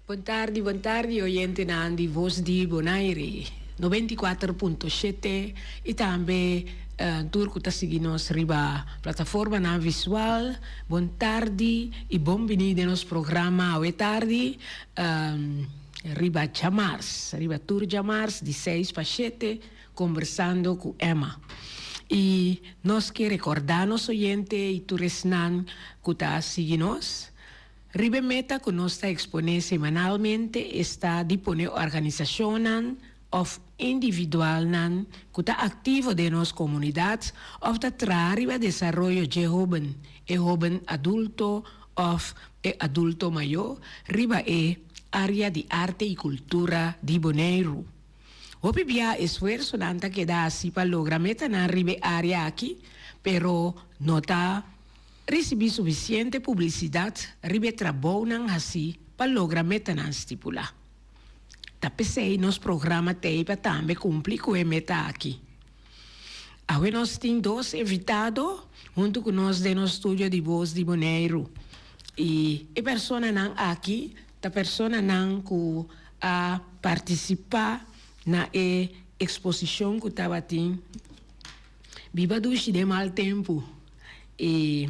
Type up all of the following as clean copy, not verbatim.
Buon tardi, oyente na di Voz di Bonaire, 94.7 e também turco tá seguindo nos riba plataforma na visual. Buon tardi e bem-vindo nos programa Hoje tarde, riba Chamars, riba Tour Chamars de 6 para 7, conversando com Emma. E nós que recordar nos oyente e turisnan que tá seguindo nos. Ribe meta que nós está exponer semanalmente está disponível organização of individual que está ativo de nossa comunidade of está trabalhando desenvolvimento de jovem adulto of adulto maior riba área de arte e cultura de Bonaire. Hope bia esforço nanta que dá assim para lograr meta na ribe área aqui, pero nota recebi suficiente publicidade ribe trabalho não assim para lograr meta não estipular. Tapesei nos programa teipa também cumprir com a meta aqui. Agora nós temos dois invitados junto com nós de nosso estúdio de voz de Bonaire. E a pessoa não aqui, a pessoa não que a participar na exposição que estava tendo. Viva do de mal tempo. E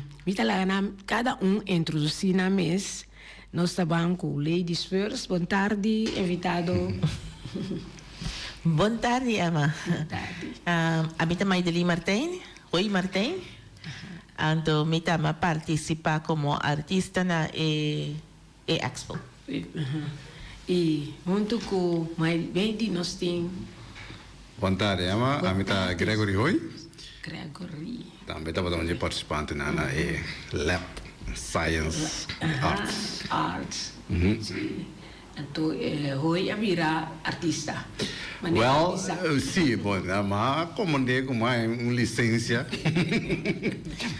cada introduzir na mesa. Nós estamos com Ladies First. Boa tarde, invitado. Boa tarde, Emma. Boa tarde. A mim também é Martin. Oi, Martin. Então, me também participar como artista na Expo. E junto com mais bem de nós temos. Boa tarde, Emma. A mim é Gregory Roy. Gregory. Também estava onde participante na Lab Science Arts. Então, Roy virá artista. Well, sim, bom, mas como digo, mais licença.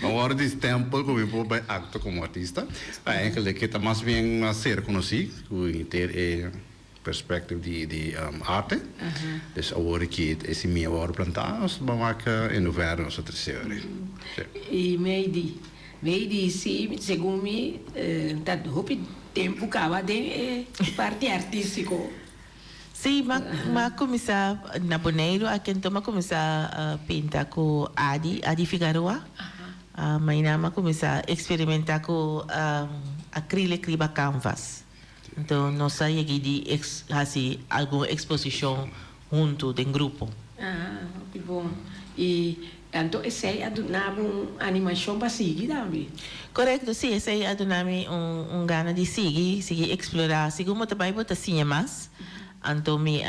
Agora desse tempo que eu vou acto como artista, é que está mais bem a ser conhecido, com ter perspectiva de arte. Dus agora que esse meu agora plantar, nós vamos inovar nossa terceira. E meio sim, segundo me, tá hope tempo acaba de parte artística. Sim, mas começar na Bonaire, aqui então começar a pintar com Adi Figueroa. Mas não começar a experimentar com acrílico riba canvas. Então nós saímos aqui de fazer alguma exposição junto de grupo. Que bom. E então esse é uma animação para seguir também. Correto, sim, esse é gana de seguir explorar, segundo também botar cinemas. Então me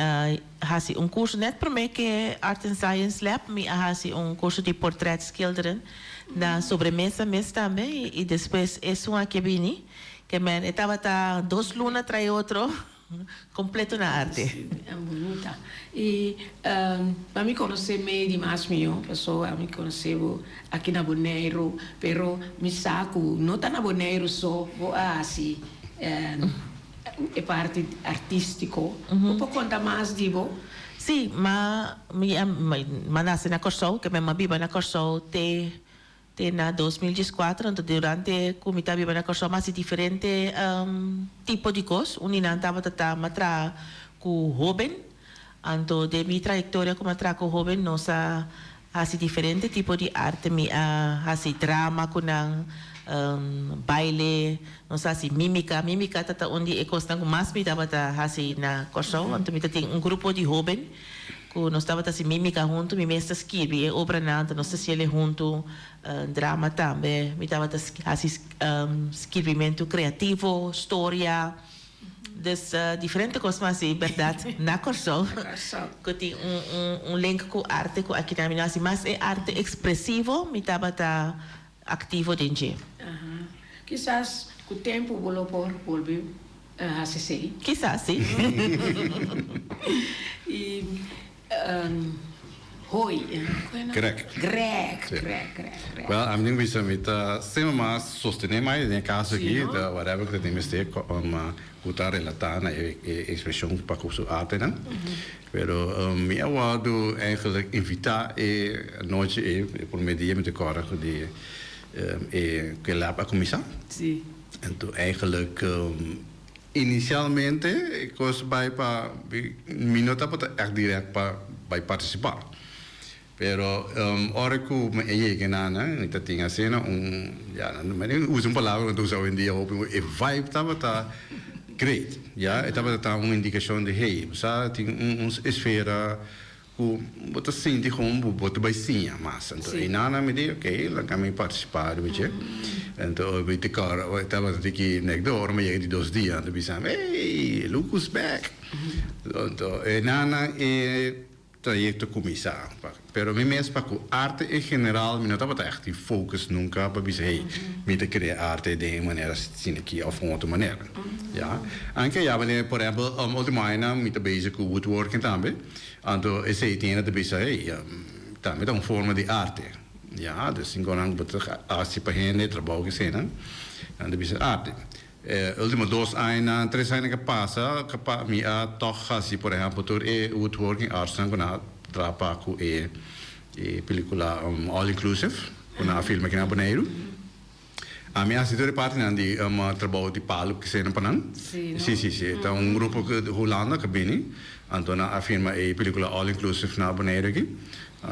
fazer curso net para mim que é Art and Science Lab, me fazer curso de portrait schilderen na sobremesa também e depois é uma que vini que me estava 2 lunas trai outro completo na arte. É bonita. E para me conhecer meio demais meu, pessoa me conheceu aqui na Bonaire, pero me saco não está na Bonaire só, vou assim é parte artístico. Pouco conta mais digo. Sim, mas nasce na Corsol, que me viva na Corsol na 2014, então durante que eu estava na Corsol, mas diferente tipo de coisa. Unina estava matra com jovem, então de minha trajetória como matra com jovem, nós faz diferente tipo de arte, faz drama com baile, nós faz mímica tata onde é coisa que mais me estava na Corsol, então me tem grupo de jovem que nós estava assim mímica junto, me mestra escrever obra nada, nós fazíamos junto drama também, me estava assim escrevimento criativo, história, das diferentes coisas, mas é verdade na Corsol, que tem link com arte, com aqui também assim, mas é arte expressivo, me estava ativo dentro. Quizás com o tempo vou volver a ser. Quizás sim. E Roy. Greg. Well, I'm doing with some sempre mais sostener mais em caso aqui, da whatever que tem mistake utar relatar na expressão para curso arte, né? Pero me awado eigenlijk invitar noite por meio met de corre de que lab a commissar. Sim. En toen eigenlijk inicialmente, cos bij pa, minuta para echt direct pa, bij participar. Pero ahora que me llegué nana, esta tinha cena ya no me uso un palabra que usa hoy en día, el vibe estaba great, ya, estaba una indicación de hey, sa tinha esfera que bota senti como bota vai sim, mas então e nana me disse ok, lá kami participar, weet então we te cara, estava aqui nek door, maar je die 2 dias, então pensam, hey, Lucas back, então e nana trajecto comisar. Pero mi mes para arte en general, mi no estaba echt die focus nunca para dizer, hey, mi te crea arte de maneira assim aqui of een outra maneira. Ja, anche ja, wanneer por exemplo, última ano mi te bezig com woodworking também, então esse tiene te bezig, hey, também é uma forma de arte. Ja, dus in gewoon beter als para gente trabalho que cena, então bezig arte. Última 2 anos, 3 anos que passa, mi a toch assim, por exemplo, tur woodworking art sang na trapa com película all inclusive, na filme aqui na Bonaire. A minha assistente parte de trabalho de palo que se não panang. Sim. Então grupo de Holanda que vem, então na filme película all inclusive na Bonaire aqui.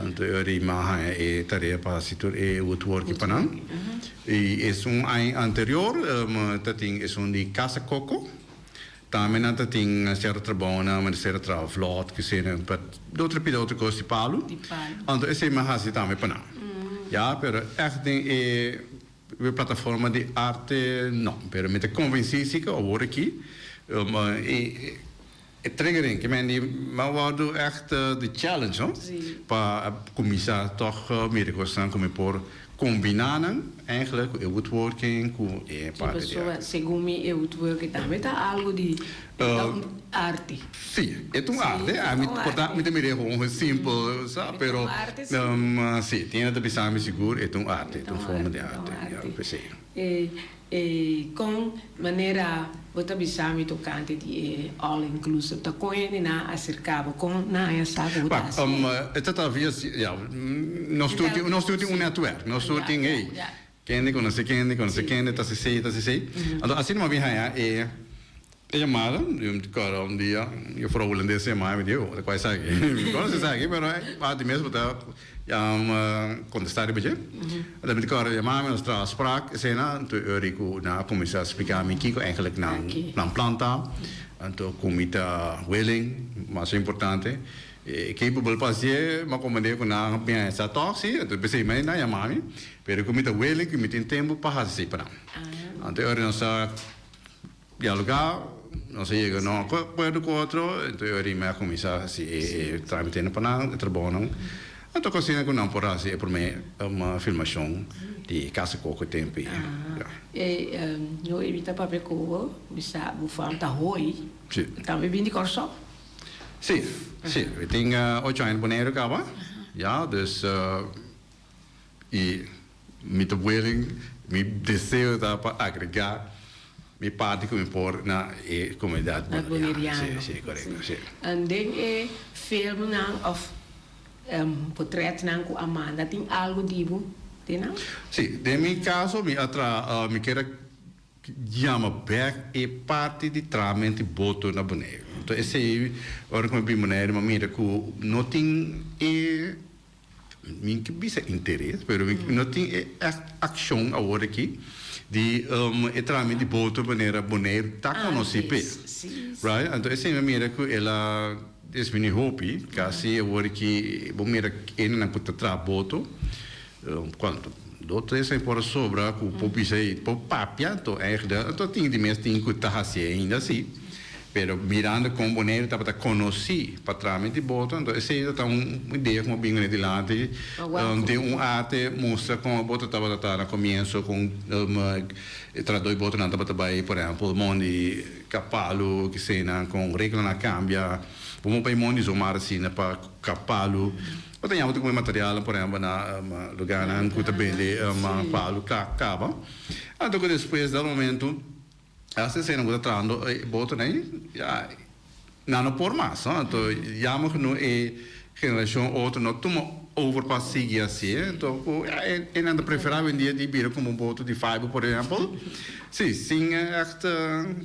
Então eu imaha tarefa para assistir woodworking panang. E é ano anterior, tating é de Casa Coco. Também não tem certo trabalho na ministério trabalho flot que se não para outra coisa de palo. Então esse mahasi também para não. Já, pero echt tem plataforma de arte não, pero me te convenci que agora aqui é triggering, que maar we doen echt de challenge, no? Para começar toch meer questão como por combinando eigenlijk woodworking com parte de arte. Segundo me woodworking também tá algo de arte. Sim, é uma arte. A mim portanto me demorei um simples, sabe, pero sim, tem que pensar me seguro é uma arte, é uma forma de arte, com maneira você bisami tocante de all inclusive tá com ele na acercava com na essa coisa. Het talvez ja, nós studiam netwerk, nós studiam hey. Kende conhece, tá se sei. Então assim uma vez aí chamada, um dia, eu fui holandês mais me deu, quase sabe. Não se sabe, mas de mesmo tá contestar bem. Dan met elkaar ja maar met ons spraak zijn toen Eurico na commissar explicar me que eigenlijk na planta en toen comita willing mas importante capable pasie ma comandei com na bem essa toxi então pensei mas na ja mami pero comita willing que me tem tempo para fazer para então Eurico nossa dialogar não sei chega não pode com outro então Eurico me commissar assim tramitando para trabalho. Então, così che non può essere per me una filmazione di Casa Coco tempi. E noi evita proprio che bisa bufante hoi. Sì. Também vim de Corso? Sì, we tenho 8 anos Bonaire acaba. Ja, dus met de willing, met deseo para agregar mi parte come por na comunidade bonaireana. Sì, corretto, sì. En dan film of portret com Amanda tem algo divo, tem não? Sim, no meu caso me quero chama back e parte de tramite boto na Bonaire. Então esse agora como bem Bonaire, mas mira que não tem que bisa interesse, pero não tem ação agora aqui de tramite de boto maneira Bonaire tá conhecido, right? Então esse mira que ela is mijn hobby, kasi word ik bomera in na kuta traboto, quanto 2-3 anos por sobra, com popise por papia, to eigenlijk, to ting die mensen ting kuta hasi ainda assim, pero mirando com Bonaire estava a conhecer para trás de boto, então esse é uma ideia como bem de lá de arte mostra como a boto estava a no começo com traduz boto não estava trabalhando, por exemplo, mondi capalo que cena com regra na cambia. Vamos para mondi somar assim para capalo. Eu tenho muito material, por exemplo, na lugar na que também palo cava. Então depois do momento essa cena que está trazendo boto né já não por mais, então já não é geração outra não toma overpas seguir assim, então e não preferava um dia de vir como boto de fiber, por exemplo, sim, echt,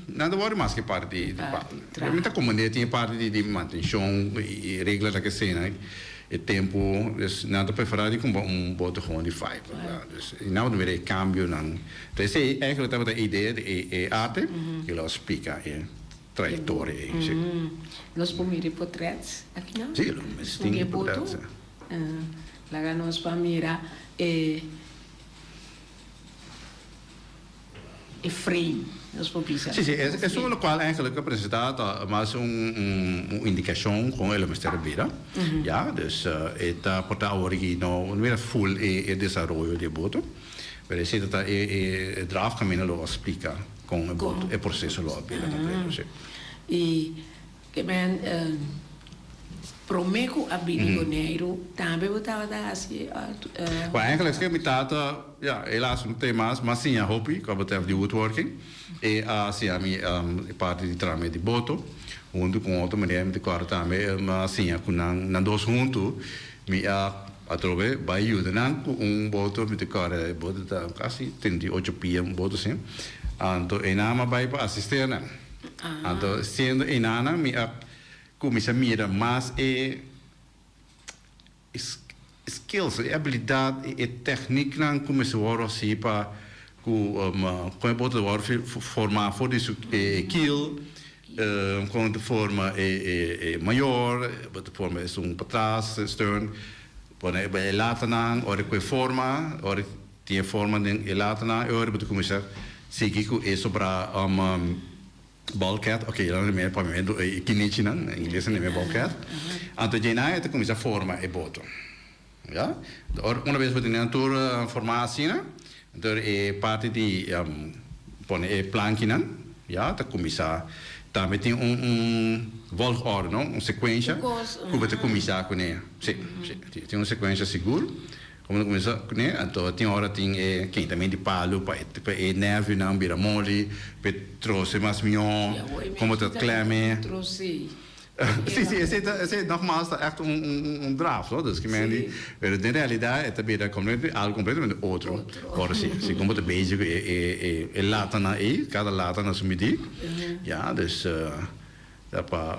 não hora mais que parte de parte. Muita comunidade tinha parte de manutenção e regras que sei, né? E tempo, nada preferado com boto gewoon de fiber. Dus não deveria cambio não. Então esse é eigenlijk a ideia de arte que ela explica, trajetória. Nós pomos portretos aqui não? Sim, mas tem portretos. Lá nós pomos frame. Nós pomos sim, é só o qual eigenlijk apresentado, mas indicação com ele mistério bira. Ja, dus eta porta original, não era full desenvolvimento de boto. Pero se trata draft caminho lo explica com o processo lo bira também. E que men promeco abrir boneiro também botava da assim. Maar eigenlijk is het dat ja helaas não tem mas sim a hobby que betreft de woodworking e assim a minha parte de trame de boto junto com outra mulher de quarto também mas sim com nan dois junto me a trove vai ajudar boto de cara boto tá quase 38 pm boto sim então enama vai para assistir né então sendo enana me começa a mirar mais skills, habilidade e técnica não começa a assim para com pode formar for isso kill com de forma maior de forma é para trás stern pode é later não ou com forma ou tem forma de later não ou pode começar seguir com isso para bulkhead, ok, dan is meer pavimento, kinetje nan, in inglês não é bulkhead. Então, já não é que começa a forma e boto, já? Uma vez que tem toda a formação, né? Então, é parte de põe planking nan, já? Tá começar, também tem volgorde, não? Sequência, que você começar com ele, sim, tem uma sequência segura. Como começa, né? Então tem hora tem quem também de palo para neve não vira mole, para trouxe mais mignon, como tá clame. Trouxe. Sim, esse é nogmaals echt draft, hoor. Dus que de realidade é também algo completamente outro. Agora sim, se como te basic é lata na cada lata na sumidi. Ja, dus dá para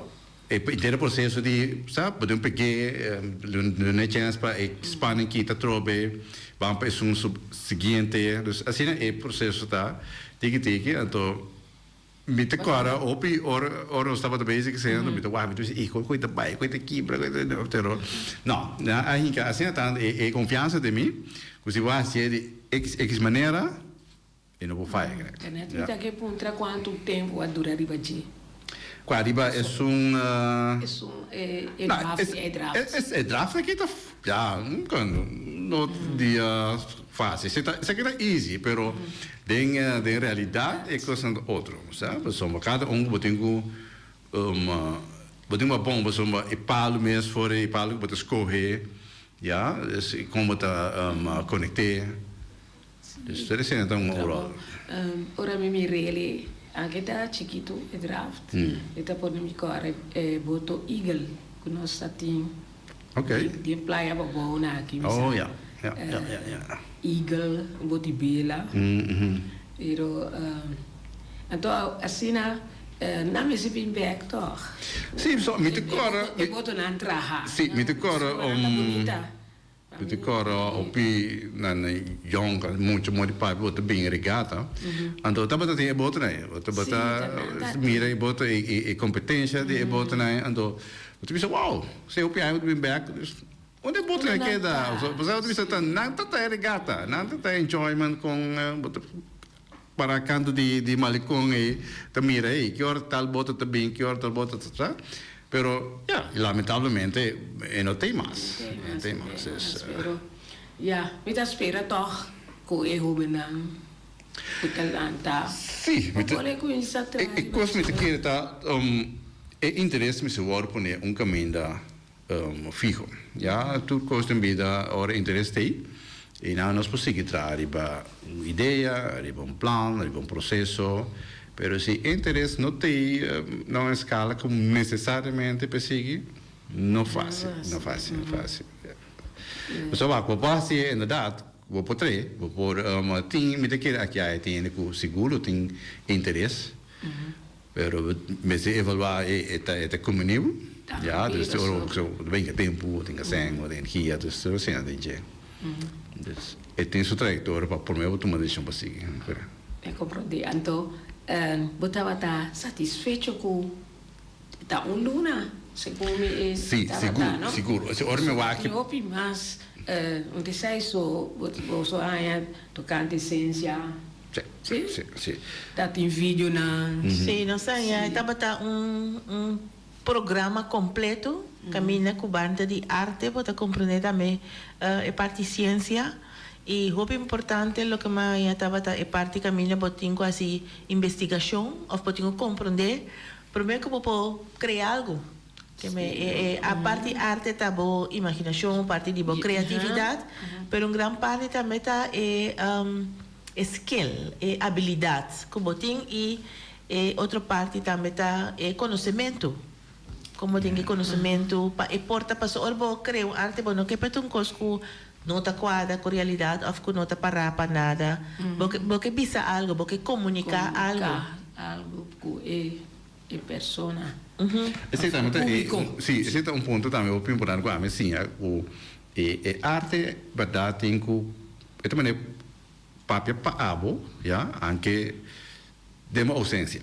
inteiro processo de, sabe, podemos pegar, não chance para expandir aqui, tá trobe, vamos para um seguinte, assim é o processo tá, tique, então, me te cara, opi, ora estava de basic sendo, me te uau, me disse, coisa bai, coisa quebra, coisa, não, a gente assim tá, confiança de mim, que se vai ser de X maneira, e não vou fazer, né? Então, que ponto, quanto tempo vai durar aqui? Qua é draft aqui tá já no dia fácil isso aqui tá easy pero de realidade é coisa outro sabe somos cada botem uma bomba somos e palo mesmo fora e palo botar escorrer já como tá conectar isso é então ora me really anche da chiquito e draft e tá por mi core boto eagle que nós satin de praia babona aqui eagle boti bela pero então assim na me se bem back toch sim só me te core e boto na traha sim me te core de coro opi na young muito pai bota bem regata então tá bota tem bota né bota mira e bota e competência de bota né então tu pensa wow se opi aí bem back onde bota né que dá você pensa tá não tá regata não tá enjoyment com para canto de malecón e tá mira aí que hora tal bota tá bem que hora tal bota tá pero ya lamentavelmente não tem mais não tem mais pero ja me tá espera toch com erro benang putalanta sim me tá e coisa me que tá interesse me se war poner caminho fijo já tudo costa em vida ora interesse tem e não nós conseguimos trazer uma ideia arriba plano arriba processo. Pero se interesse não tem não é escala como necessariamente perseguir não fácil So va com base inderdaad, we potrei, we por tem me que aqui aí tem com seguro tem interesse. Pero me se evaluar é comunível. Ja, dus er ook zo, ben je tempo, tem que ser, tem energia, dus zo zijn dat je. Dus het is een trajectorie para por meio tomar decisão para seguir. Compreende. Então, botava tá satisfeito com tá luna, segundo é. Sim, seguro, seguro. Se ora me vai aqui. Eu mas onde sai so, so aí tocante ciência. Sim, sim, sim. Tá tem vídeo na. Sim, não sei, estava programa completo, caminha com banda de arte, para compreender também a parte de ciência. E o importante é que eu estava a parte caminha para assim investigação, ou para compreender, primeiro que eu vou criar algo. Que a parte de arte está boa imaginação, parte de boa criatividade, mas uma grande parte também está skill, habilidade, como tem e outra parte também está conhecimento. Como tem conhecimento, e porta para o orbo criar arte, não que para um cosco nota quadra com realidade, ou que nota para nada, porque bisa algo, porque comunicar algo. Algo com a persona. Exatamente, sim, esse é ponto também muito importante para mim, sim, arte, verdade, tem que, também papel para abo, ja, anche demo ausência,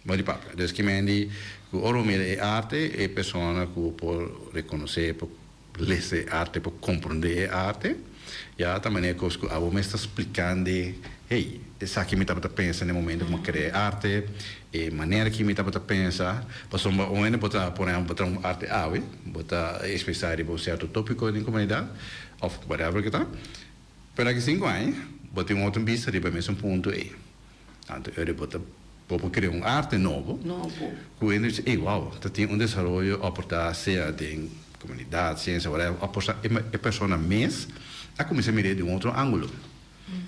mas de papel. Dus que me diz que o é arte, é pessoa que pode reconhecer, pode ler arte, pode compreender arte, ja, também é coisa que abo me está explicando, hey, essa aqui me está pensando no momento como criar arte, e maneira que me está pensar, para só um ano botar, por exemplo, botar uma arte ave, botar especial para um certo tópico na comunidade, ou whatever que está, para que 5 anos botei outro vista de mesmo ponto é. Então eu botei para criar arte novo. Que ele diz, uau, tem desenvolvimento aportar seja de comunidade, ciência, apostar a pessoa mesmo a começar a mirar de outro ângulo.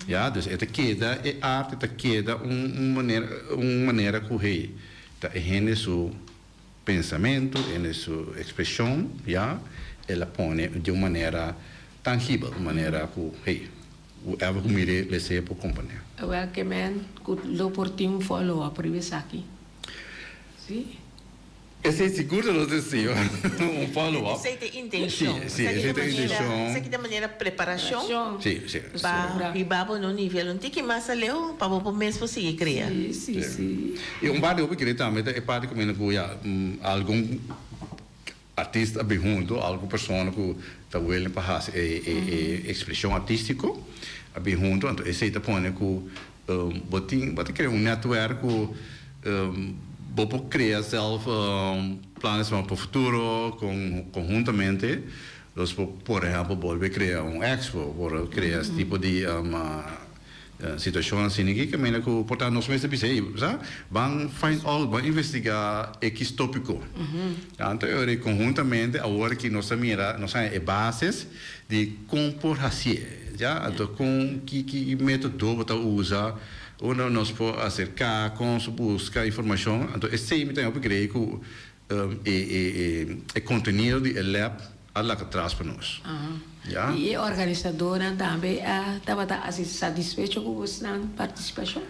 Ja, dus het queda arte, het queda maneira que rei, tá em seu pensamento, em sua expressão, ja, ela põe de uma maneira tangível, maneira que rei. Ela mire lese por companhia. Que men lo portim follow a aqui. Sim. Esse é seguro do desafio, follow-up. Essa é a intenção. Sim, essa é a intenção. Essa é a maneira preparação. Sim, sim. Para ribar no nível, não tem que mais leu para o mesmo conseguir criar. Sim. E parte eu queria também é parte como algum artista bem junto, alguma pessoa que está willing para fazer expressão artística bem junto, então esse é o ponto que botar criar network vou criar planos para o futuro conjuntamente. Nós, por exemplo, volver criar expo, por criar esse tipo de situação assim que menos que portanto nós mesmos pensamos, vão find out, vão investigar X tópico. Então eu conjuntamente agora que nós mira, nós temos bases de como por fazer, já, então com que método você usa onde nós podemos acercar, com buscar informação. Então, esse é o que creio que é conteúdo de lab lá que traz para nós. E a organizadora também estava satisfeita com a participação?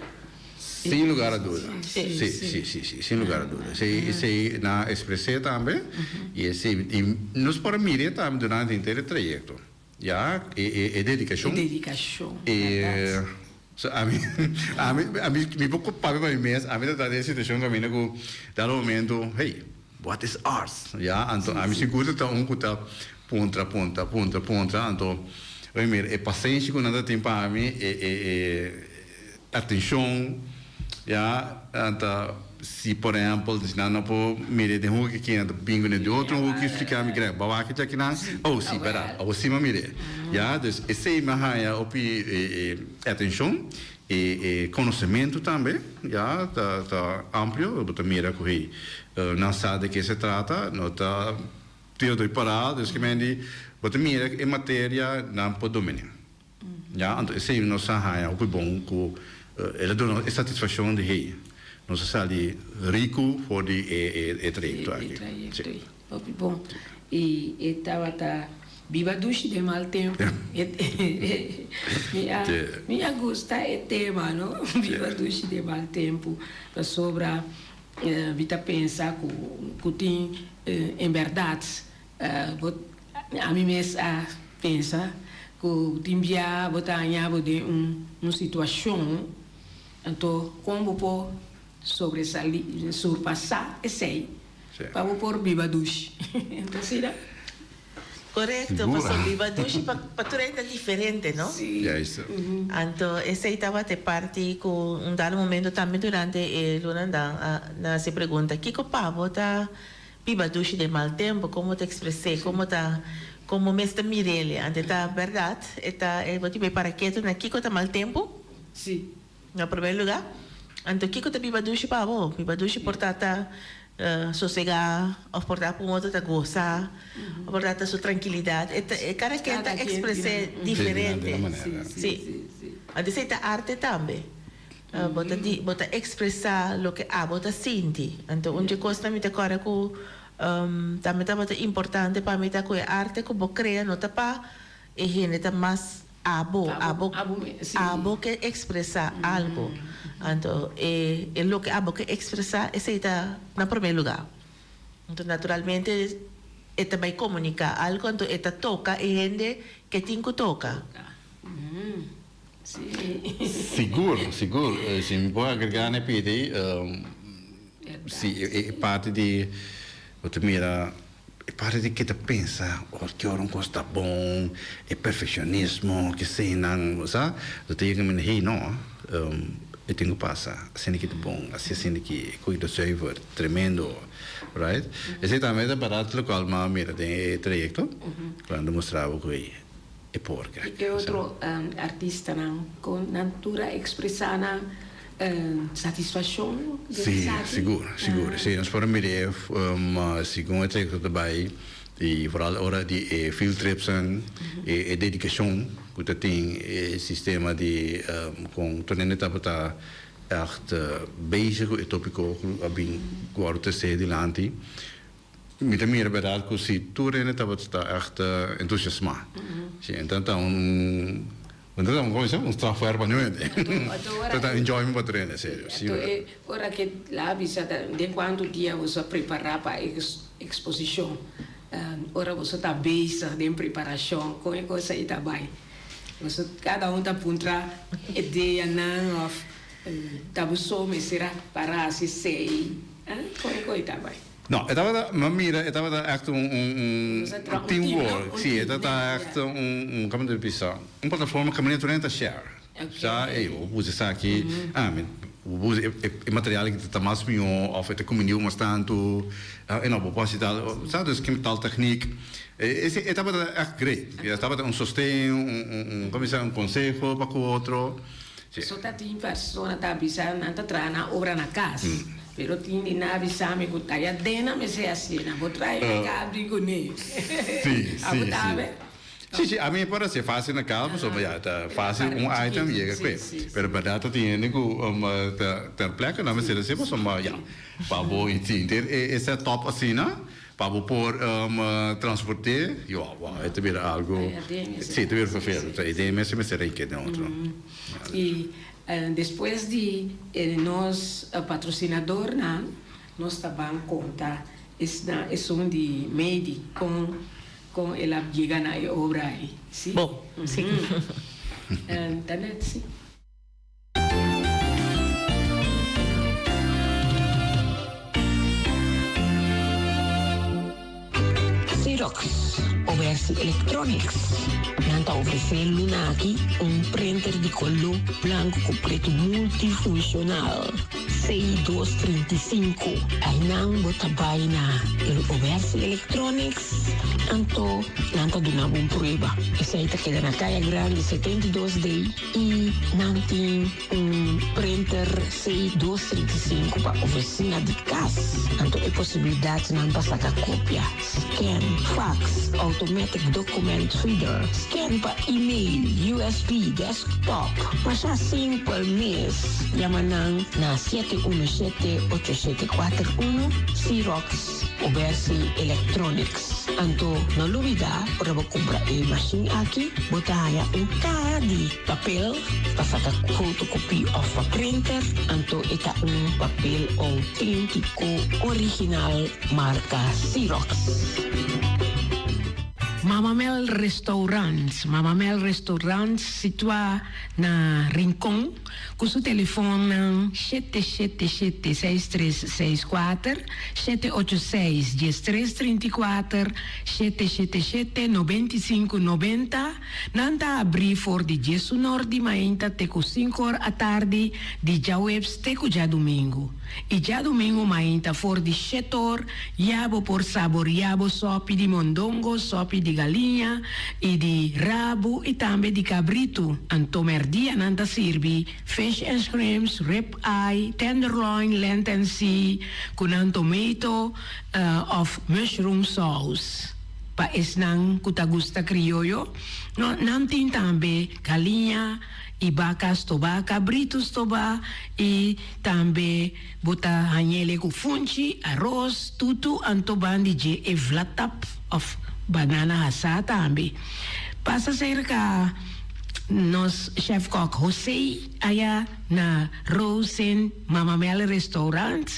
Sem lugar a dúvida. Sim, sem lugar a dúvida. Esse na expressei também, e nós podemos mirar também durante o inteiro trajeto. Já, é dedicação. So, a mim me preocupava para mim mesmo, a mim está nessa situação que eu dado momento, hey, what is art? Já, então a mim seguro está que está ponta, então é paciência que nada tem para mim, atenção, já, então se por exemplo, se não pode mirar de um que é bingo de outro, que explicar me grave, bawa que já que não, ou sim, verdade, ou sim me mirar. Já, dus esse é mais atenção e conhecimento também, já, tá amplo, eu mira que não sabe de que se trata, não tá tendo de parar, dus que me diz, eu mira em matéria não pode dominar. Já, então esse é nossa raia, o que bom que ela dá a satisfação de rei. Nós saímos rico por o trajeto aqui. Bom, e estava viva dushi de mal tempo. Minha gusta é tema, não? Viva dushi de mal tempo. Sobra vita pensa que tem em verdade a mim mesmo pensa que tem via botar de uma situação então como pode sobressair surpassar esse aí para pôr viva dushi. Então será correcto, mas viva dushi para tu é diferente, não? Sim. Isso. Então, esse estava de parte com um dado momento também durante o Lunandang, na se pergunta, que pavo tá viva dushi de mal tempo, como te expressei, como mestre Mirelle, ante tá verdade, eta vou te para que tu na kiko tá mal tempo? Sim. No primeiro lugar, então kiko tá viva dushi pavo, viva dushi portata sossegar, ou portar para um outro tá gozar, ou portar a sua tranquilidade. Cada quem tá expressar diferente. Sim. A dizer a arte também. Bota expressar o que bota sente. Então, onde costa me te cora com também tá muito importante para mim tá com a arte que vou criar não tá para e gente tá mais abo que expressar algo. Então, o que abo que expressar esse está no primeiro lugar. Então, naturalmente, é também comunicar algo, então, é toca e gente que tem que tocar. Seguro. Se me pode agregar na PD, é parte de outra mira. É parte de que te pensa, que hora costa bom, é perfeccionismo, que sei não, sabe? Eu tenho que me dizer, não, eu tenho que passar, assim que é bom, assim que cuida do server, tremendo, right? Esse também é barato local, mas mira, tem trajecto, quando mostrava que é porca. E que outro artista com natura expressar satisfação? Sim, seguro. Sim, nós podemos ver, segundo o trajecto também, e vooral a hora de field trips e dedicação que tem sistema de com tornando tá echt bezig com o tópico abin agora te ser dilante met meer verdade que se tu rene tá echt entusiasmado sim então como transfer para nós então enjoyment para treinar sério então ora que lá visa de quanto dia você preparar para exposição ora você está bem em preparação com a coisa aí também você cada está puntra ideia não tá só me será para se sei com a coisa também não estava echt teamwork sim estava echt como te pensar plataforma que me torna share já eu vou dizer aqui o material que está mais bem of het comunicatie mas tanto en op basis dat dus tal techniek estava echt great estava sostén como dizer consejo para o outro só tá tem pessoa tá avisando não tá trana obra na casa pero tem na avisar me que tá já dena me se assim na vou trair cabri com ele sim, a mim parece fácil na calma, só é fácil item e é que, pero para dar tem ter placa não mas se você mas para vou entender esse top assim, né? Para por transportar, é também algo, sim, também perfeito, a ideia mesmo me será que não outro. E depois de nós patrocinador, nós também conta é um de meio com ela chega na obra aí, sim? Bom, sim. Internet, sim. Xerox, Oversi Electronics. Nanta oferecendo aqui printer de color branco com preto multifuncional. 6235. Aí não bota baina. Ele Oversi Electronics. Anto, nanta do nabo prova. Essa aí tá quedando na caia grande, 72 day. E não tem printer C235 para oficina de casa. Então é possibilidade não passar a cópia, scan, fax, automatic document reader, scan para e-mail, USB, desktop. Mas assim por mês, llaman na 717-8741 Xerox Obersi Electronics. Então, não duvida, para comprar a machine aqui, botar um de papel, passar a photocopy of a printer, então está papel autêntico, original, marca Xerox. Mama Mel Restaurants situa na Rincon, com seu telefone 777-6364, 786-1334, 777-9590. Nanta abrir for de Jesus Norte, mainta teco 5 horas à tarde, de já webs teco já domingo. E já domingo mainta for de setor, yabo por sabor, yabo sopi de mondongo, sopi de galinha, e de rabo, e também de cabrito. Anto merdia nanta sirvi, fish and shrimps, rib eye, tenderloin, lenten sea, con tomato of mushroom sauce. Pa esnang kutagusta criollo, no, nantin tambe galinha, e vacas toba, cabritos toba, e também bota hanhele com funchi, arroz, tutu, antoban de e vlatap of banana hasa também. Passa cerca nos chef cook José aya na Rosen Mama Mel Restaurant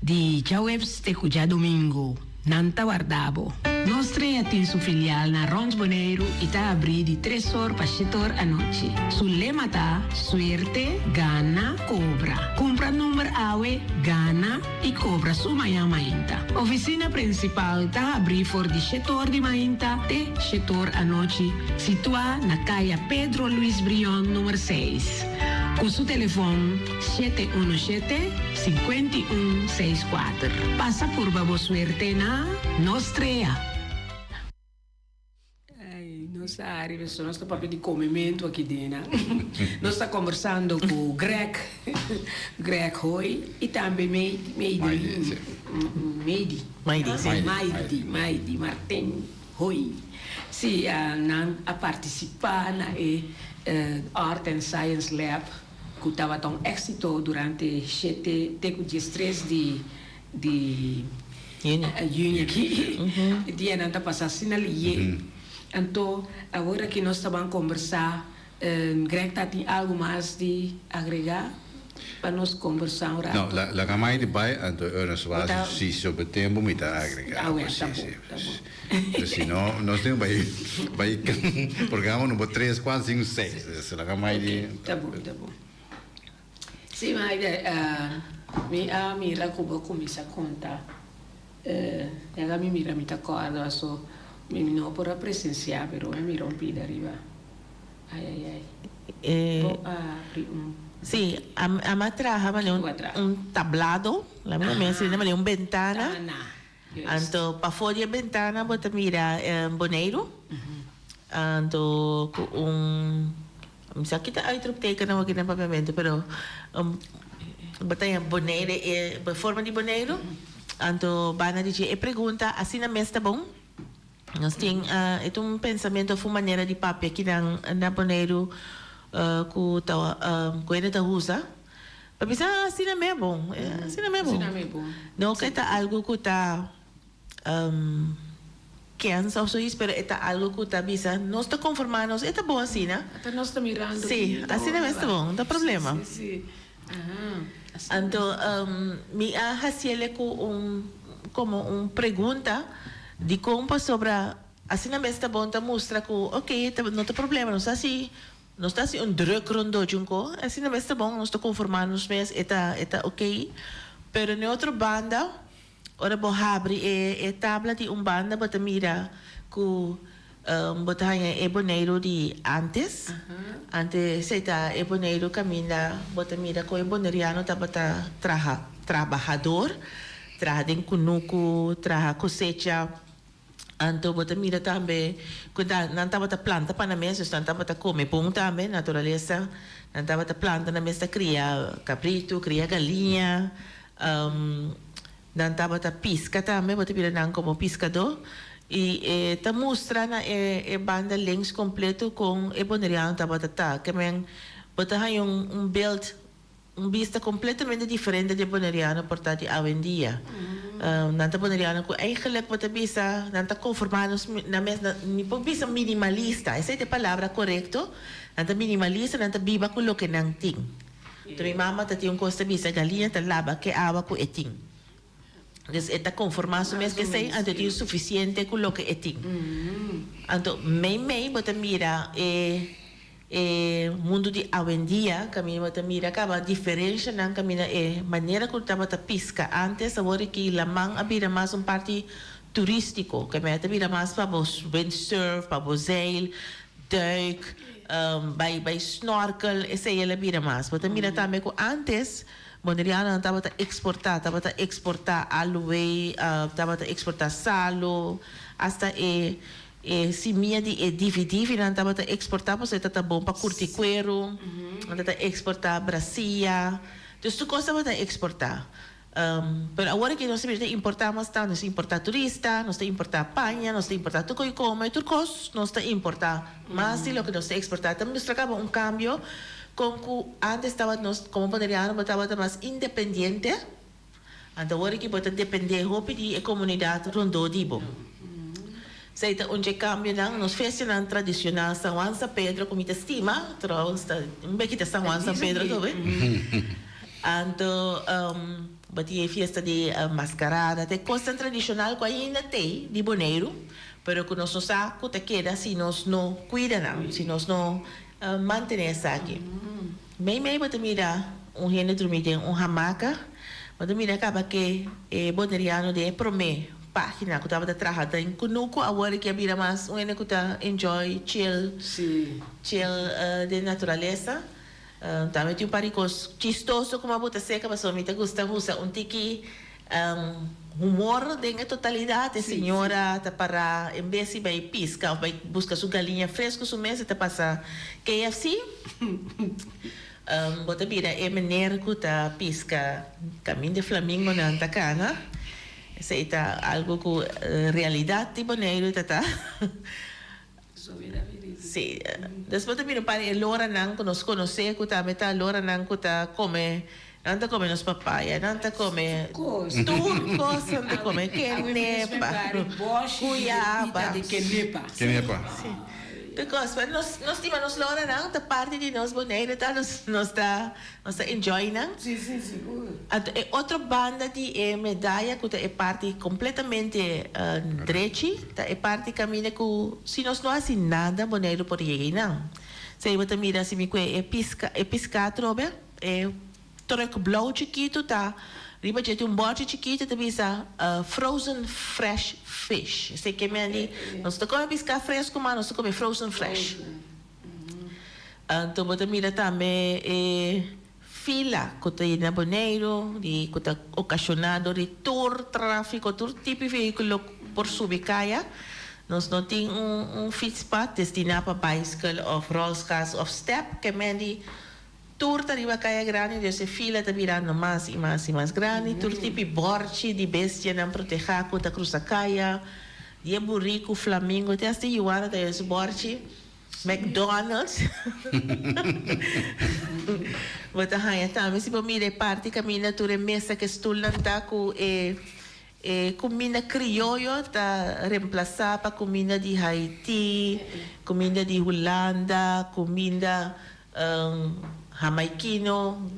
de Jawebs de Cuja Domingo. Nanta Guardabo. Nostra tem su filial na Rons Boneiro e tá abri de 3 horas para 7 horas à noite. Su lema tá suerte, gana, cobra. Compra número awe, gana e cobra su manhã mainta. Oficina principal tá abri for de 7 horas de mainta até 7 horas à noite. Situa na caia Pedro Luiz Brion, número 6. Com seu telefone 717-5164. Passa por Babo Suerte na Nostrea. Nossa área, nosso papel de comimento aqui dentro. Nós estamos conversando com o Greg Hoy e também Maidi Martin Hoy. Sim, a participar na Art and Science Lab, que estava tão éxito durante 7 dias de junho aqui. E dia não está passando sinal. Então, agora que nós estamos a conversar, Greg tem algo mais de agregar para nós conversar? Não, a camada de pai, então eu não sei se sobre o tempo me está agregar. Tá bom. Senão, nós temos vai programa número 3, 4, 5, 6. A camada de... Tá bom. Sim, mas a mira como começa a contar. A mira me está acordando, só me não por presenciar, pero me rompi de arriba. Ai. Sí, a trabaja un tablado, la misma se llama un ventana. Anto pa fora a ventana bota mira boneiro. Anto sa kita ay trupteka na wag na pavimento pero bota yung boneiro forma de boneiro. Anto bana dice e pergunta assim na mesa bom. Nós tem um pensamento foi maneira de papel que na boneiro que ele tá usa. Para pensar assim não é bom. Assim não é bom. Não que tá algo que tá que antes ou isso, pero é algo que tá bisa. Nós tá conformando, é tá bom assim, né? Até nós tá mirando. Sim, assim não é bom, não dá problema. Sim. Então, me haciele como pergunta de como sobre assim na mesa tá bom tá mostra que ok não tem problema não está assim druk rondo junco assim na mesa tá bom não está conformando nos mês está ok pero na outra banda ora bo abre tabla de banda bota mira que bota hanya boneiro de antes está boneiro caminha bota mira com boneriano tá bota trabalhador trabalha em kunuku trabalha cosecha. Anto bota mira também quando não estava a planta para na mesa, não estava a comer pão também natureza dan tava ta planta na mesta cria cabrito, cria galinha, dan tava ta pisca também, bota pila nang como pescador. E ta mostra na banda links completo com boneriano tava ta que men bota hay build vista completamente diferente de boneriano portati hoy en día. Nanta boneriano ko eigenlijk bota bisa nanta conformados na mes ni po bisa minimalista. Esa es la palabra correcto. Nanta minimalista nanta biba ko lo que nang ting. To mi mama tati yung costa bisa galinha ta laba que awa ko eting. Dus esta conformação mesmo que sei, anto tem suficiente com o que é ting. Anto mei bota mira mundo de hoje em dia, caminho bota mira acaba diferença não caminha maneira que estava ta pisca antes agora que la man abira mais parte turístico, que me abira mais para vos windsurf, para vos zeil, duik, by snorkel, esse ele abira mais. Bota mira também que antes Boneriana estava a exportar aloe, estava a exportar salo, hasta simia de DVD, não estava a exportar, porque estava bom para curtir cuero, estava a exportar bracia, então tu coisa estava a exportar. Mas agora que nós importamos, nós importar turista, nós importar panha, nós importar tudo que come, turcos, nós importar mais de lo que nós exportar. Também nós trocava cambio. Como antes estava nós como boneriano estava mais independente, então agora que bota depender de comunidade rondou dibo. Sei tá onde cambio não nos festas tradicional São Juan São Pedro como estima, trouxe bem que São Juan São Pedro também. Então batia festa de mascarada, tem coisa tradicional que ainda tem de boneiro, pero que nós não saco te queda se nós não cuida não, se nós não manter essa aqui. Mei bota mira gente dormir em hamaca, bota mira acaba que boneriano de prome página que estava trabalhando em kunuko agora que abira mais gente que está enjoy chill de natureza. Também tem paricos chistoso como a bota seca, mas me gusta usar tiki humor de totalidade, senhora, tá para em vez de vai pisca ou vai buscar sua galinha fresca, sua mesa tá passa KFC. Bota vira meneer que tá pisca caminho de Flamingo na Antacana. Essa é algo com realidade de boneiro tá. Sim, depois também para Lora não nos conhecer que tá meta Lora não que tá come Nanta come nos papaya, nanta come turcos, nanta come quenepa, cuyaba. Quenepa. Because nós temos nos lora não, ta parte de nós boneira, tá nós tá enjoy não. Sim, seguro. Outra banda de medalha que é parte completamente drechi, tá é parte caminha que se nós não assim nada boneiro por aí não. Sei você mira se me é pisca trobe, troco blauw chiquito tá riba de bote chiquito tá bisa frozen fresh fish. Sei que me ali nós tá come pescar fresco mas nós tá come frozen fresh. Então bota mira também fila que tá na boneiro de que tá ocasionado de tour tráfico tour tipo de veículo por subicaya. Nós não tem fit spot destinado para bicycle of rollscars of step que me ali tour arriba kaya grande, dus de fila está virando mais e mais grande. Tour tipo borchi de bestia não protejaco da cruza kaya, de burrico, Flamingo, até as de Ioana da esse borchi, McDonald's. Bota haya também se pomire parte camina tour e mesa que estulan tá com comida criollo tá reemplazar para comida de Haiti, comida de Holanda, comida jamaiquino,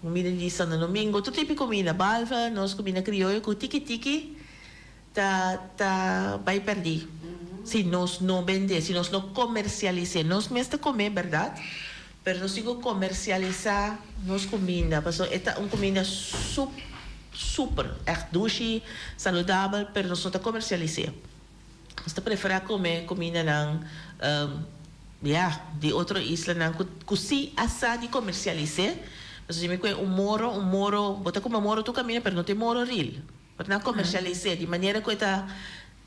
comida de Santo Domingo, todo tipo de comida, balva, nós comida criollo, com tiki-tiki, vai perder. Se nós não vender, se nós não comercializar, nós mesmo comer, verdade? Mas nós temos que comercializar nossa comida, porque é uma comida super, echt douce, saudável, mas nós não comercializar. Nós preferimos comer comida não de outra isla não que asa de comercializar. Mas se me conhe moro, bota como moro tu caminha, mas não tem moro real. Para não comercializar de maneira que está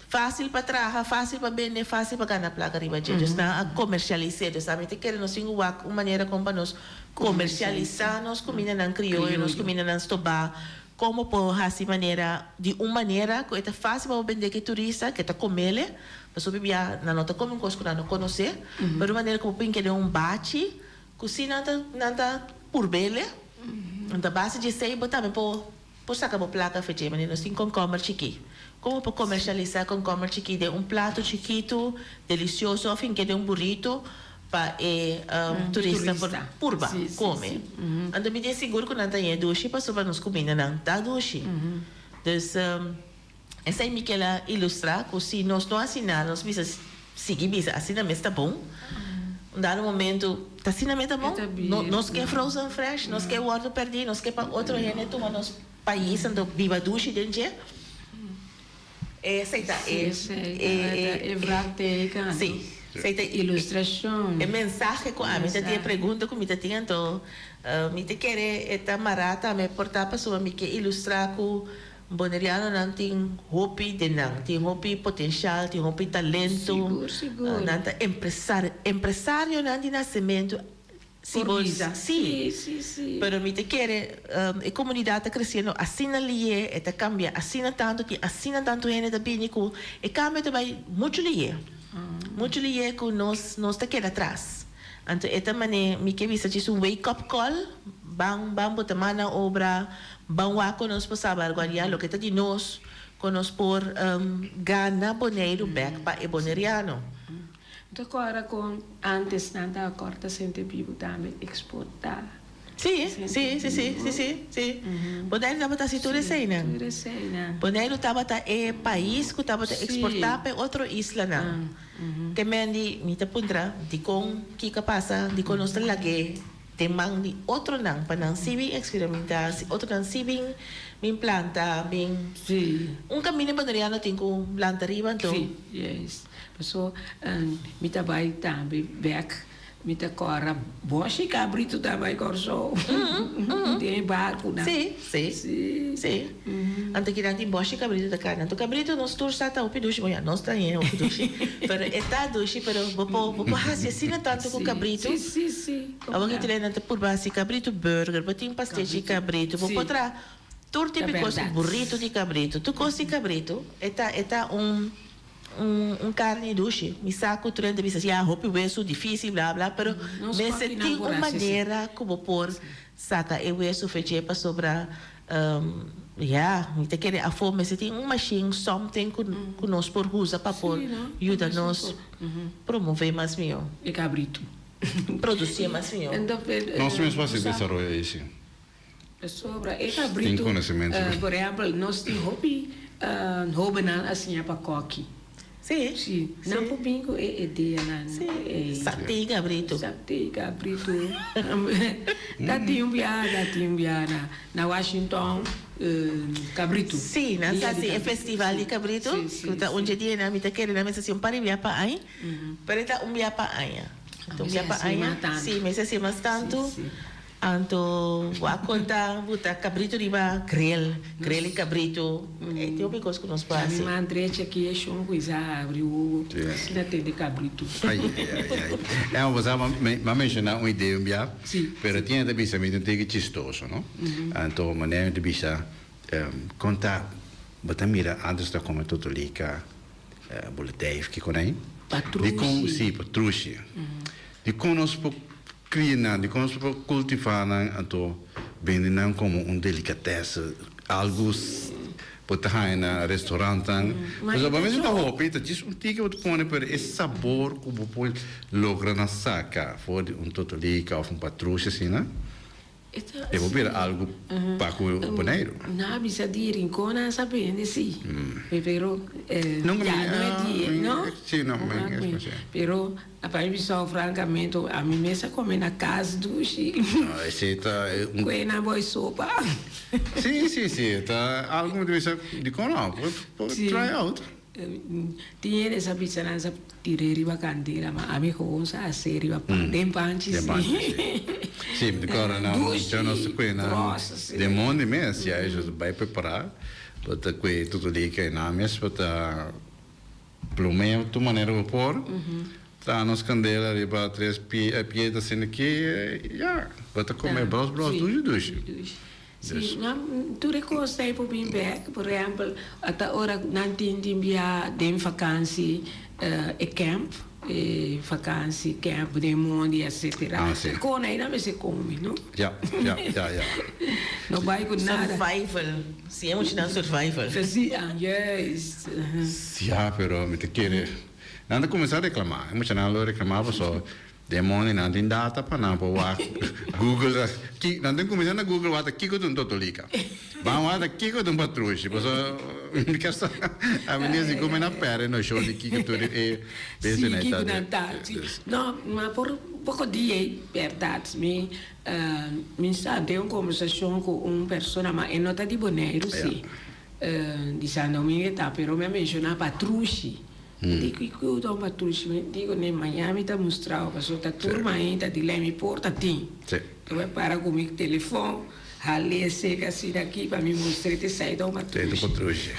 fácil para trabalhar, fácil para vender, fácil para ganhar placa riba de. Just na comercializar, sabe? Te querem nós uma maneira como para nós comercializar nos comida nan criollo, nos comida nan stobá, como por assim maneira, de uma maneira que é fácil para vender que turista, que tá comele, mas sobre bia na nota como coisa que não conhecer, mas de maneira como pin que é bate, cozinha nada por bele, na base de sei botar por sacar uma placa feita, mas nós tem com comer chiqui. Como para comercializar com comer chiqui de prato chiquito, delicioso, afim que de burrito para turista purba come. Ando me seguro que não tem dushi para sobre nos comida não tá dushi. Dus essa é que ela ilustra que se nós não assinar, nós bisa seguir bisa assinar mas tá bom. Dado momento tá assinar mas tá bom. Nós quer frozen fresh, nós quer water perdi, nós quer para outro gene tu nos país ando viva dushi dentro. Aceita é prática. Sim. Ilustração. É mensagem com a minha tia pergunta como minha tia então me te querer eta marata me portar para sua me que ilustrar com boneriano não tem hobby de não tem hobby potencial tem hobby talento seguro não tá empresário não de nascimento sim. Pero me te querer a comunidade está crescendo assim ali está cambia assim tanto gente da binico e cambia também muito ali muito ali que nós te queda atrás. Então, esta maneira, me que visa disso wake-up call, bang botar mana obra, bang wako nos passava agora lo que está de nós, que nós por gana boneiro back para e boneriano. Então, agora com antes nada corta sempre vivo também exportar. Sim. Boneiro estava a cintura cena. Boneiro estava a país que estava a exportar para outra isla não. Que mendi mita pundra di kong kika pasa di konos talagi temang di outro não para não sibing experimentar outro não sibing min planta min caminho baneriano tem com planta riba então yes so mita vai também back mita cora boshi cabrito também corso tem barco não sim ante que nanti boshi cabrito da carne então cabrito nos tour está o pidushi moia nós tá o pidushi pero está dushi pero vou raciocina tanto com cabrito sim agora que tem nanti por base cabrito burger botin pastel de cabrito vou potra tour típico burrito de cabrito tu cosi cabrito está carne dushi, mi saco trende bisa ya hopi hueso difícil bla bla, pero me senti uma maneira como por saca e hueso feche para sobra me te querer a fome se tem machine something que nós por usa para por ajuda nós promover mais meu e cabrito produzir mais meu nós mesmos fazemos desenvolver isso sobra e cabrito por exemplo nós tem hobby assim para coque. Sim. Não por bingo é ideia não. Sim. Sapti cabrito. Tá timbiana na Washington cabrito. Sim, não tá é festival de cabrito. Tá onde dia na mita quer na mesa assim para via para aí. Para tá via para aí. Então via para aí. Sim, mas assim mais tanto. Anto wa conta buta cabrito riba grill e cabrito tem uma coisa que nós passa minha Andreia aqui é chão coisa abriu ainda tem de cabrito é uma coisa mas mencionar uma ideia bia pero tinha de bisa me tem que chistoso não então maneira de bisa conta bota mira antes da como tudo liga boleteif que conai patrushi de conosco criar, de como cultivar, então vendem como delicatesse, algo para na restaurante. Mas a gente está hopi, diz que tu põe para esse sabor que você logra na saca, for totalica ou patrucha assim, né? Eu vou ver algo para o boneiro. Não, bisa de rincona sabendo sim. Pero não é dia, não? Sim, não, pero a pessoa francamente a mim mesma come na casa do chi. Ah, esse tá Coena boa sopa. Sim, tá algo de cono, pode try out. Tinha essa pizza nessa tireriba candeira, mas a mim com essa série va pandem panchi sim, de cora não, já não se coena. De monde mesmo, já isso vai preparar, para que tudo ali que na mesmo para plumeio tu maneira de pôr, Tá nos candela riba 3 pietas assim aqui, já, bota comer bros duche. Sim, tu recostei por mim back, por exemplo, até hora não tinha de vakantie e camp, vakantie, camp, de mundo, etc. Kon aí não se come, não? Ja. Não vai com nada. Survival. Sim, emocional survival. Sim, yes. Ja, pero me te quiere. Nada começar a reclamar, emocional reclamava só. Demônio não tem data para não pôr Google, não tem começar na Google, vai aqui que tu não totolica. Vamos aqui que tu não patruche, mas me quer só a menina se come na pera no show de que tu é sim, que não tá. Não, mas por pouco dia, verdade, me sabe uma conversação com pessoa, mas é nota de boneiro, sim. Dizendo me tá, pero me mencionava patruche. Dico que eu estou patruche, digo nem Miami tá mostrando, passou tá turma ainda de lá me porta tem. Tu vai parar comigo telefone, ralei seca assim daqui para me mostrar te sair da patruche.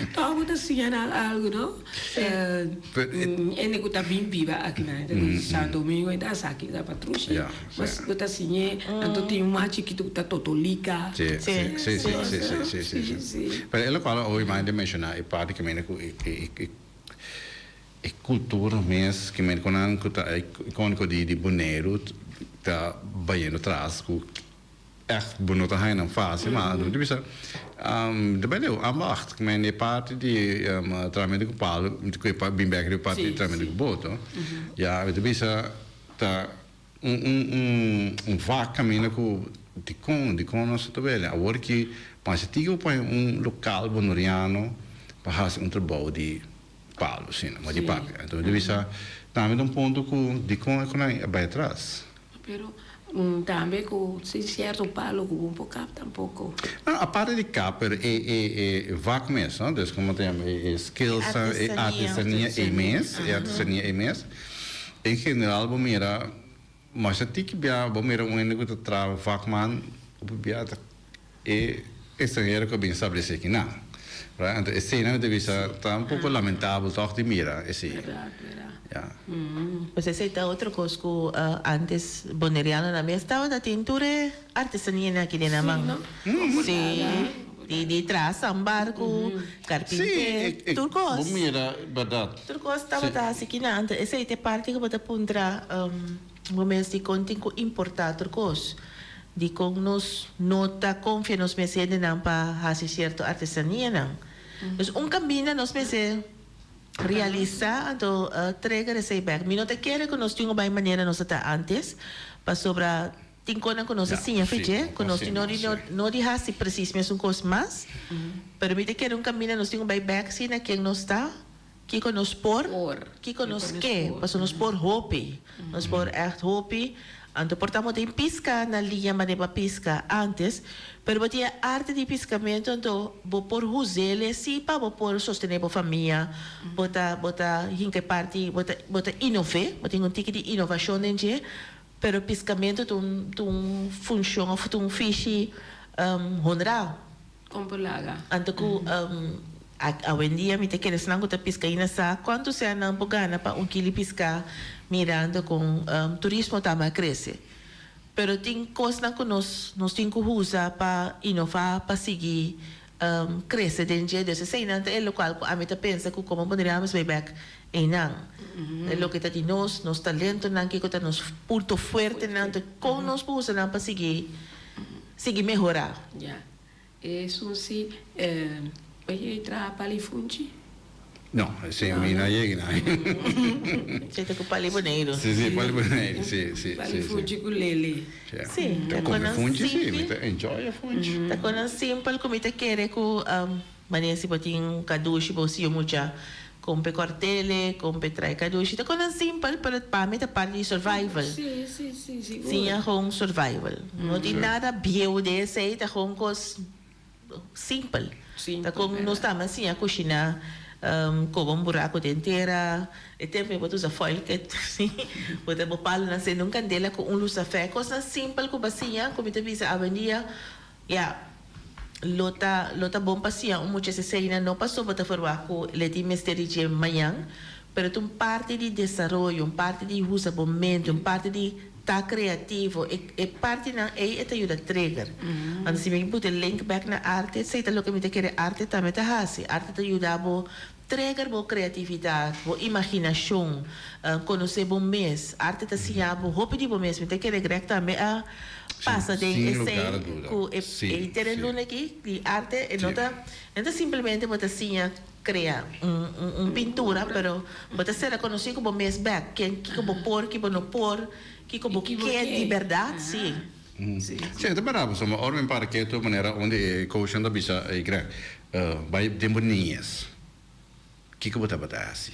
Então vou assim algo, não? É nego tá bem viva aqui na Santo Domingo ainda aqui da patruche. Mas vou assim, então tem macho que tu tá totolica. Sim. Mas ela fala hoje mais de mencionar e parte que me e cultura mesmo que me conhece que icônico de boneiro tá banhando atrás com echt bono te gaan en fase, maar dat is de ben je ambacht. Ik meen, parte die tramite com palo, que é bem bem que parte tramite com boto. Ja, dat is vaak caminho com de nós também. Agora que mas tigo para local bonoriano para fazer trabalho de palo, sim, mas de papo. Então, dat is também ponto com é bem atrás. Pero também com certo palo com pouco tampouco. A parte de capa é vac mesmo, não? Então como tem skills, artesania imensa. Em geral, bom mira, mas até que bia, bom mira único que trava vacman, bia é estrangeiro que bem estabelecido aqui não. Então, esse cena deve ser um pouco lamentável, toch de mira, esse. Ja. Você aceita outra coisa que antes boneriano na mesa estava da tintura artesania aqui de Namang. Sim. De traça, barco, carpinteiro, turcos. Bom mira, verdade. Turcos estava da aqui na ante. Essa é parte que você pondrá momentos de contínuo importar turcos. De com nos nota confia nos meses de não para fazer certo artesania não. Então caminho nos meses realizar então entrega esse back. Me não te quer que nós tenhamos bem maneira nós até antes para sobra tincona com nós assim a feche com nós não de hasi preciso mesmo coisa mais. Pero me te quer caminho nós tenhamos bem back sim na quem nós está que com nós que com nós que para nós por hope nós por echt hope. Então, portamos de pisca na linha de pisca antes, pero batia arte de piscamento, então, vou por usele, sim, para vou por sostener a família, bota hinke parte, bota inovar, bota um tique de inovação dentro, pero piscamento tem função, tem fiche honral. Compolaga. Então, hoje em dia, me te queres não que pisca ainda sa, quanto se não pogana para quilo piscar mirando com turismo também cresce. Pero tem coisas que nós temos que usar para inovar, para seguir crescer dentro desse cena. É o qual a mim pensa que como poderíamos ver back em não. É o que está de nós talento não que está nos ponto forte não com nós usa não para seguir melhorar. Já. Isso sim. Vai entrar para ali fundir. Não, sim, a minha chega, Você está com paliboneiro. Sim, paliboneiro, sim. Palifunde com lele. Sim, tá com funde, sim, enjoy a funde. Tá com simple, como te quer com maneira se botin caduche, bolsinho mucha, compre cortele, compre trai caduche, tá com simple, para para mim tá parte de survival. Sim. Sim, é um survival. Não tem nada bio desse, tá com coisa simple. Tá com nós estamos assim a cozinhar como buraco de inteira, e também botar a foil que sim, botar o palo na cena um candela com luz a fé, coisa simples como assim, como te visa a avenida, lota bom passear, muitas vezes não passou botar fora com le di mistério de manhã, pero tu parte de desarrollo, parte de usamento, parte de tá criativo, parte na te ajuda a trigger. Quando se me put link back na arte, sei tá louco me te querer arte também tá hasi. Arte te ajuda a trigger bo criatividade, bo imaginação, conhecer bom mês. Arte te ensina bo hope de bom mês, me te querer grec também a passa de esse e ter luna aqui de arte e não simplesmente botar assim criar pintura, pero botar ser reconhecido como mês back, que como por, que não por, que como que é de verdade, sim. Sim, itu berapa sama orang para que itu maneira onde coaching da bisa ikra vai tempo nias. Que bota assim?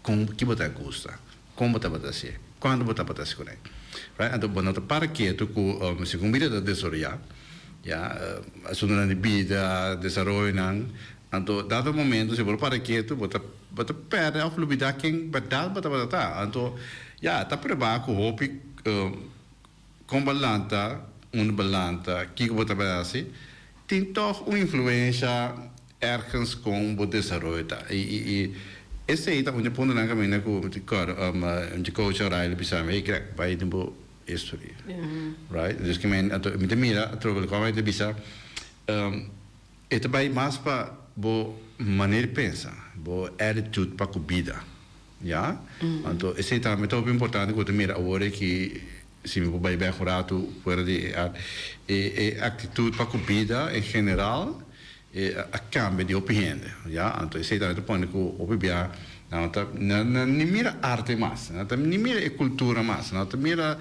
Com que bota gosta? Como bota assim? Quando bota assim, correto? Right? Então, bom, para que tu com se combina da desarrollar, ya, assunto de vida, desenvolvimento nang, então, dado momento se for para que tu bota perde a fluidez quem bota tá, então, ya, tá preparado com hope com balanta, balanta, que bota assim, tem toch uma influência ergens com o desenvolvimento e esse aí tá onde ponto na caminho com de coach oral bisa me crack vai tempo history right dus que men atau me mira trouble como é bisa это vai mais para bo maneira pensa bo attitude para a vida já então esse aí tá muito importante que tu mira agora que se me vai bem rato fora de atitude para a vida em geral a cambio de opinião, já? Então, isso aí também põe que o opinião não mira arte mais, não mira cultura mais, não mira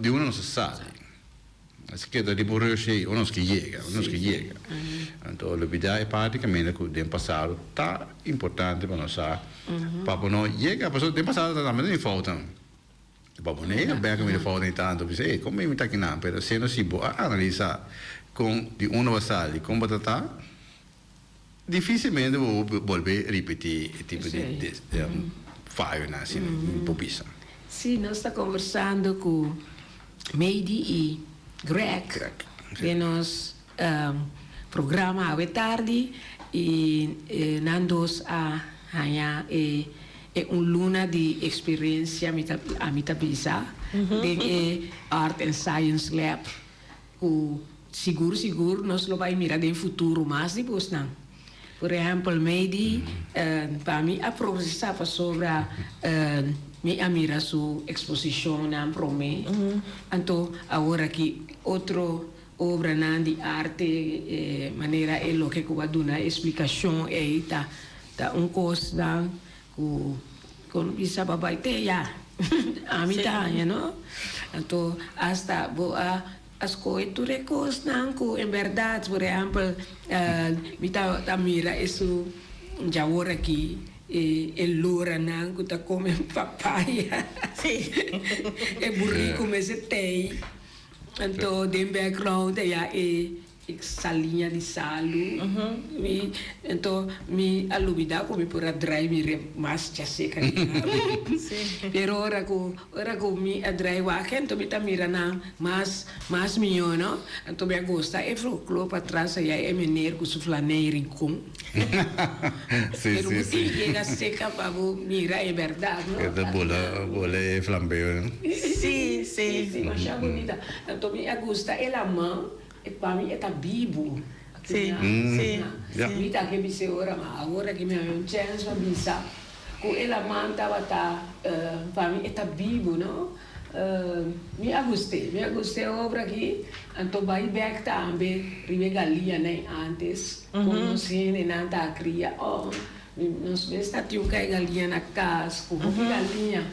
de uma nossa sala. Assim que de morrer cheio, ou nós que chega. Então, a vida é praticamente que o tempo passado tá importante para nós, para nós chega, a pessoa tempo passado também não falta. Para nós é bem que me falta tanto, porque como me está aqui não, mas se nós se analisar com de uma sala, como está dificilmente vou volver a repetir tipo de falho assim, popisa. Sim, nós estamos conversando com Meidi e Greg, de nosso programa à tarde e nandos a hanya luna de experiência a mitapisa de Art and Science Lab, o seguro nós lo vai mirar no futuro mais depois não. Por exemplo, Meidi, para mim, a processava sobre a mira sua exposição para mim. Então, agora que outra obra de arte, maneira é o que eu vou dar explicação, tá coisa com isso vai ter já. A mitad, não? Então, hasta boa as coisas recostam com em verdade, por exemplo, mita mira isso já agora aqui e loura não que tá comendo papaya, é burrico mas é tei, então de background já salinha de salo, então me alubida como por a drive me mais já seca, pero ora com me a drive wa então me tá mira na mais minho não, então me gosta é floclo para trás já é menino com suflaneiro com, pero me chega seca para mira é verdade, não? Esta bola é flambeu, não? Sim, mas é bonita, então me gosta é a mão para mim está vivo. Sim. Me tá que me se ora, mas agora que me é chance para pensar, com ela manta para mim está vivo, não? Me gostei a obra aqui, então vai back também, ribe galinha nem antes, conhecendo não tá cria, nós está tio que galinha na casa, com galinha,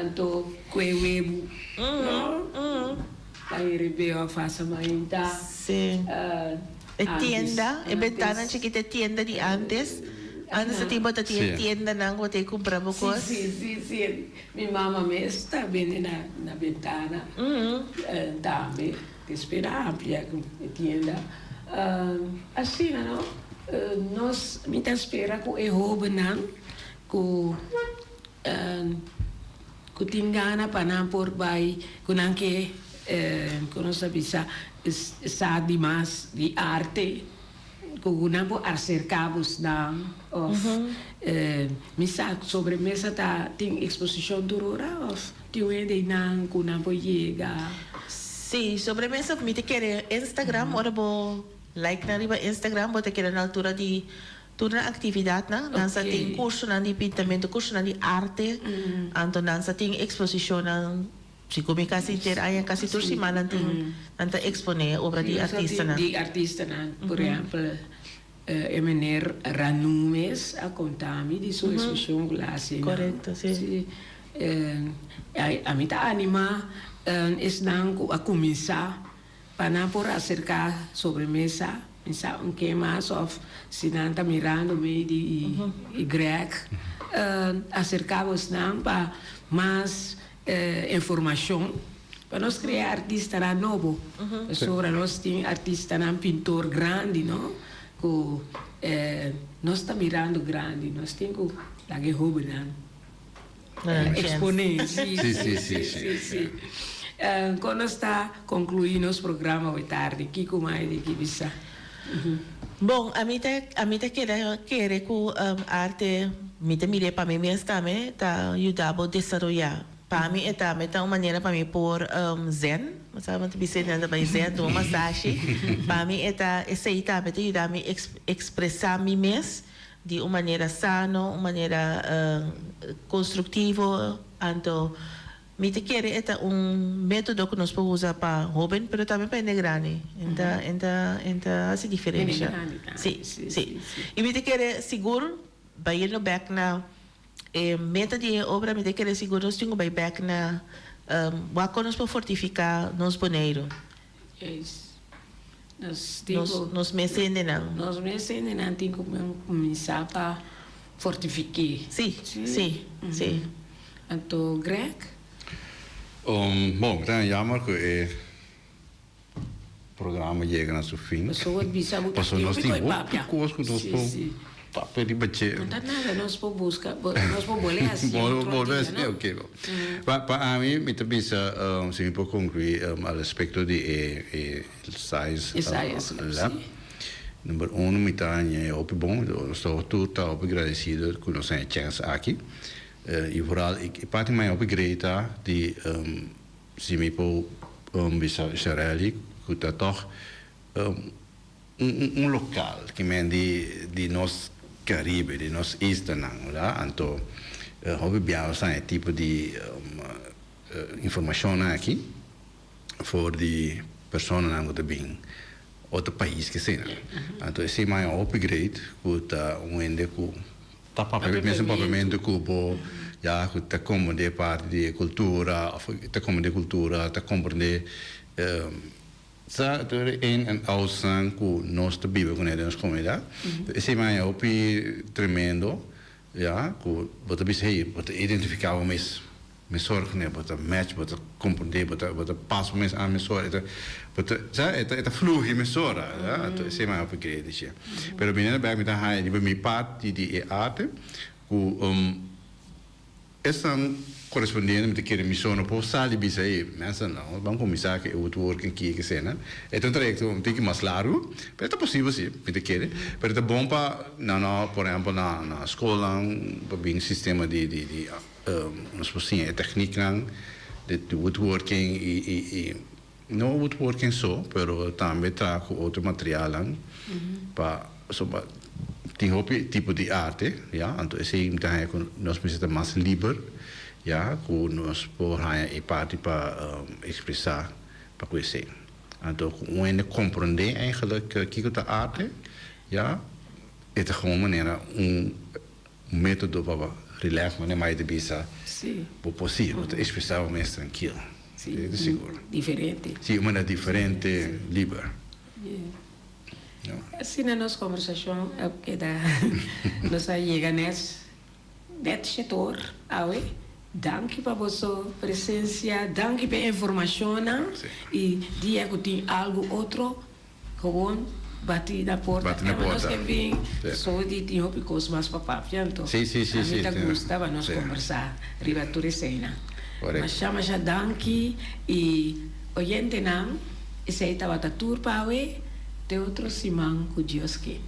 então coelho, aí ribeu a faça mainda. Sim. Tienda, ventana chiquita tienda de antes. Antes se tipo da tienda nang what te comprava coisas. Sim. Minha mama me está bem na ventana. Também esperava a tienda. Assim, não? Nós me espera com o roubo não, com tingana para não por vai, com não que conosco bisa sa di mas di arte Kugunambo acercabos dan of misa sobremesa ta ting exposición durora of tiwende nang kunambo llega. Sí, sobremesa, me te quiere Instagram, ahora bo like na riba Instagram, bo te quiere na altura di toda actividad na, nansa ting curso na di pintamento, curso na di arte, anto nansa ting exposición na si kumi kasi ter ayan kasi tur si manan ting nanta expone obra di artista na. Di artista na, por ejemplo, Emener Ranumes a contami di sua exposición clase. Correcto, sí. A mí ta anima es nang a começar para por acercar sobremesa, pensar que más of si nanta mirando me di Greg acercamos nang para mais informação para nós criar artista na novo sobre nós tem artista na pintor grande não que nós está mirando grande nós tem que lá que rouba exponer sim quando está concluindo os programas hoje tarde que como é de que bisa Bom, a mim te quer que arte me te mire para mim mesmo também tá ajudar a desenvolver para mim é também uma maneira para mim por zen mas sabe muito bem nada para zen uma massagem para mim é tá esse aí também te ajudar a me expressar mim mesmo de uma maneira sana uma maneira construtiva então me te quer é método que nós podemos usar para jovem mas também para negrani então assim diferente sim e me te quer seguro vai no back na meta de obra me te quer seguro nós temos vai back na o nós para fortificar nos boneiros nos meses não nós meses não tem como começar para fortificar sim então Greg bom, então jammer que o programa chega a seu fim. Passou nós temos coisas que nós podemos papel de bater. Não dá nada, nós podemos buscar, nós podemos olhar assim. Ok. Para mim, me pensa, se me pode concluir a respeito de size lá. Número 1, me está op bom, estou total agradecido que nós temos chance aqui. E vooral, ik praat in mijn op Greta, die si me po bisa Israëli, dat toch local, que men die nos Caribe, die nos Eastern, lá, anto hobby biao zijn tipo die informação aqui, voor die personen aan moeten brengen, outro país que seja. Anto esse mais upgrade, que ende ku mesmo propriamente cubo já que compreende parte de cultura compreende cultura compreende in en uitzang que nós vive com eles comunidade esse mais é o tremendo já que você bisa aí você identificar o mês me zorg ne você match você compreender você passa mês a me zorg você já é fluir me zorg já então esse mais é o que diz pero bem bem me tá aí de minha parte de arte que essa correspondente me querer missão por sali bisa aí mas não vamos começar que o work aqui que cena é um trajecto um pouco mais largo mas é possível sim me querer mas é bom para não por exemplo na escola para bem sistema de nós possuímos a técnica de woodworking e não woodworking só, mas também trago outro material para tem outro tipo de arte, já, então assim nós precisamos mais livre, já, que nós podemos a parte para expressar, para conhecer. Então, quando compreender eigenlijk que é a arte, já, é gewoon maneira método para relax, mas mais de bisa, possível, expressar mais tranquilo. Sim, diferente. Sim, uma diferente, livre. Assim na nossa conversação, que nós chega nesse setor, danke para vossa presença, danke pela informação e dia que tem algo outro, gewoon bati na porta. Nós que vim, só de tinha coisas mais para então. Sim. A mim gostava nós conversar, riba turecena. Mas chama já danke e oyente não, esse aí estava turpa Te outro simão com Dios que.